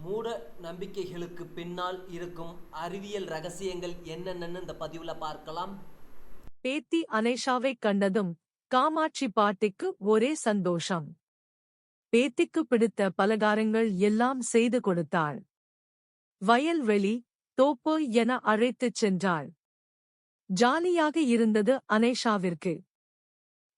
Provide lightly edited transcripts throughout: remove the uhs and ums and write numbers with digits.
மூட நம்பிக்கைகளுக்கு பின்னால் இருக்கும் அறிவியல் ரகசியங்கள் என்னென்னு இந்த பதிவுல பார்க்கலாம். பேத்தி அனேஷாவை கண்டதும் காமாட்சி பாட்டிக்கு ஒரே சந்தோஷம். பேத்திக்கு பிடித்த பலகாரங்கள் எல்லாம் செய்து கொடுத்தாள். வயல்வெளி, தோப்பு என அழைத்துச் சென்றாள். ஜாலியாக இருந்தது அனேஷாவிற்கு.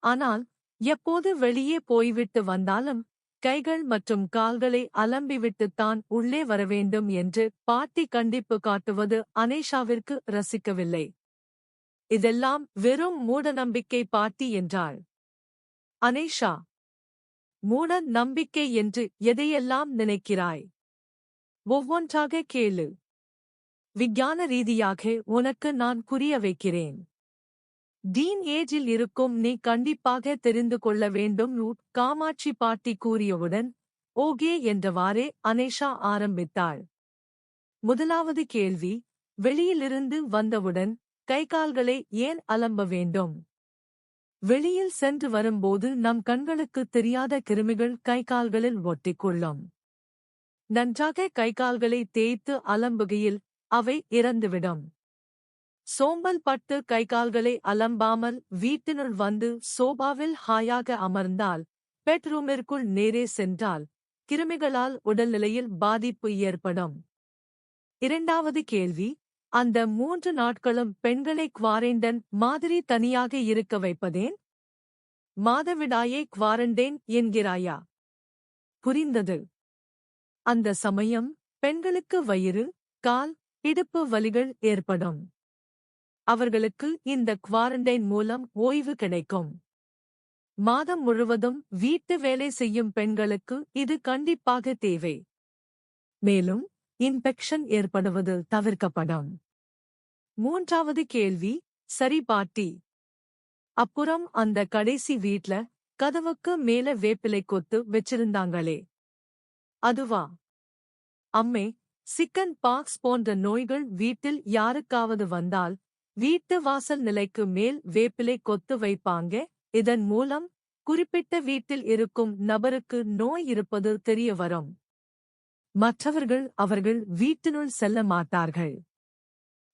ஆனால் எப்போது வெளியே போய்விட்டு வந்தாலும் கைகள் மற்றும் கால்களை அலம்பிவிட்டுத்தான் உள்ளே வரவேண்டும் என்று பாட்டி கண்டிப்பு காட்டுவது அனேஷாவிற்கு ரசிக்கவில்லை. இதெல்லாம் வெறும் மூடநம்பிக்கை பாட்டி என்றாள். அனேஷா, மூட நம்பிக்கை என்று எதையெல்லாம் நினைக்கிறாய்? ஒவ்வொன்றாக கேளு. விஞ்ஞான ரீதியாக உனக்கு நான் புரிய வைக்கிறேன். டீன் ஏஜில் இருக்கும் நீ கண்டிப்பாக தெரிந்து கொள்ள வேண்டும். காமாட்சி பாட்டி கூறியவுடன் ஓகே என்றவாறே அனேஷா ஆரம்பித்தாள். முதலாவது கேள்வி, வெளியிலிருந்து வந்தவுடன் கைகால்களை ஏன் அலம்ப வேண்டும்? வெளியில் சென்று வரும்போது நம் கண்களுக்கு தெரியாத கிருமிகள் கைகால்களில் ஒட்டிக்கொள்ளும். நன்றாக கைகால்களை தேய்த்து அலம்புகையில் அவை இறந்துவிடும். சோம்பல் பட்டு கைகால்களை அலம்பாமல் வீட்டினுள் வந்து சோபாவில் ஹாயாக அமர்ந்தால், பெட்ரூமிற்குள் நேரே சென்றால் கிருமிகளால் உடல்நிலையில் பாதிப்பு ஏற்படும். இரண்டாவது கேள்வி, அந்த 3 நாட்களும் பெண்களை குவாரண்டைன் மாதிரி தனியாக இருக்க வைப்பதேன்? மாதவிடாயை குவாரண்டைன் என்கிறாயா? புரிந்தது. அந்த சமயம் பெண்களுக்கு வயிறு, கால், இடுப்பு வலிகள் ஏற்படும். அவர்களுக்கு இந்த குவாரண்டைன் மூலம் ஓய்வு கிடைக்கும். மாதம் முழுவதும் வீட்டு வேலை செய்யும் பெண்களுக்கு இது கண்டிப்பாக தேவை. மேலும் இன்ஃபெக்ஷன் ஏற்படுவது தவிர்க்கப்படும். மூன்றாவது கேள்வி, சரி பாட்டி, அப்புறம் அந்த கடைசி வீட்ல கதவுக்கு மேல வேப்பிலை கொத்து வச்சிருந்தாங்களே, அதுவா? அம்மே, சிக்கன் பாக்ஸ் போன்ற நோய்கள் வீட்டில் யாருக்காவது வந்தால் வீட்டு வாசல் நிலைக்கு மேல் வேப்பிலை கொத்து வைப்பாங்க. இதன் மூலம் குறிப்பிட்ட வீட்டில் இருக்கும் நபருக்கு நோய் இருப்பது தெரிய வரும். மற்றவர்கள் அவர்கள் வீட்டினுள் செல்ல மாட்டார்கள்.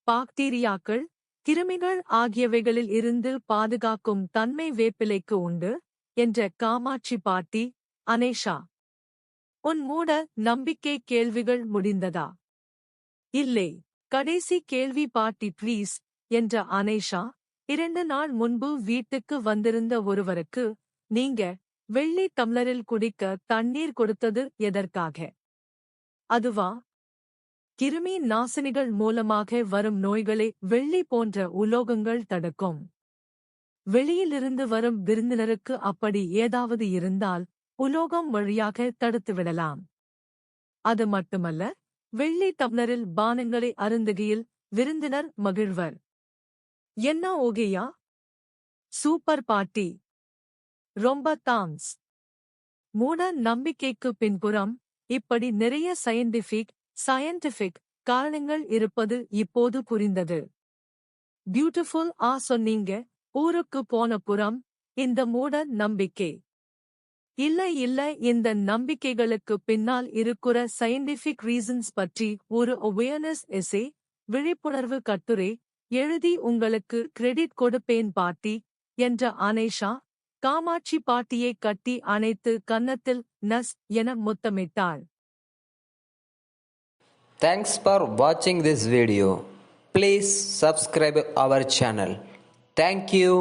பாக்டீரியாக்கள், கிருமிகள் ஆகியவைகளில் இருந்து பாதுகாக்கும் தன்மை வேப்பிலைக்கு உண்டு என்ற காமாட்சி பாட்டி. அனேஷா, உன் மூட நம்பிக்கை கேள்விகள் முடிந்ததா? இல்லை, கடைசி கேள்வி பாட்டி ப்ளீஸ் என்ற அனேஷா. 2 நாள் முன்பு வீட்டுக்கு வந்திருந்த ஒருவருக்கு நீங்க வெள்ளி டம்ளரில் குடிக்க தண்ணீர் கொடுத்தது எதற்காக? அதுவா? கிருமி நாசினிகள் மூலமாக வரும் நோய்களை வெள்ளி போன்ற உலோகங்கள் தடுக்கும். வெளியிலிருந்து வரும் விருந்தினருக்கு அப்படி ஏதாவது இருந்தால் உலோகம் வழியாக தடுத்துவிடலாம். அது மட்டுமல்ல, வெள்ளி டம்ளரில் பானங்களை அருந்துகையில் விருந்தினர் மகிழ்வர். என்ன ஓகேயா? சூப்பர் பாட்டி, ரொம்ப தாங்க்ஸ். மூட நம்பிக்கைக்கு பின்புறம் இப்படி நிறைய சயின்டிபிக் காரணங்கள் இருப்பது இப்போது புரிந்தது. பியூட்டிஃபுல் சொன்னீங்க. ஊருக்கு போன புறம் இந்த மூட நம்பிக்கை இல்ல, இந்த நம்பிக்கைகளுக்கு பின்னால் இருக்கிற சயின்டிபிக் ரீசன்ஸ் பற்றி ஒரு அவேர்னஸ் எஸ்ஸே, விழிப்புணர்வு கட்டுரை எழுதி உங்களுக்கு கிரெடிட் கொடுப்பேன் பாட்டி என்ற அனேஷா காமாட்சி பாட்டியை கட்டி அணைத்து கன்னத்தில் நஸ் என முத்தமிட்டாள். Thanks for watching this video. Please subscribe our channel. Thank you.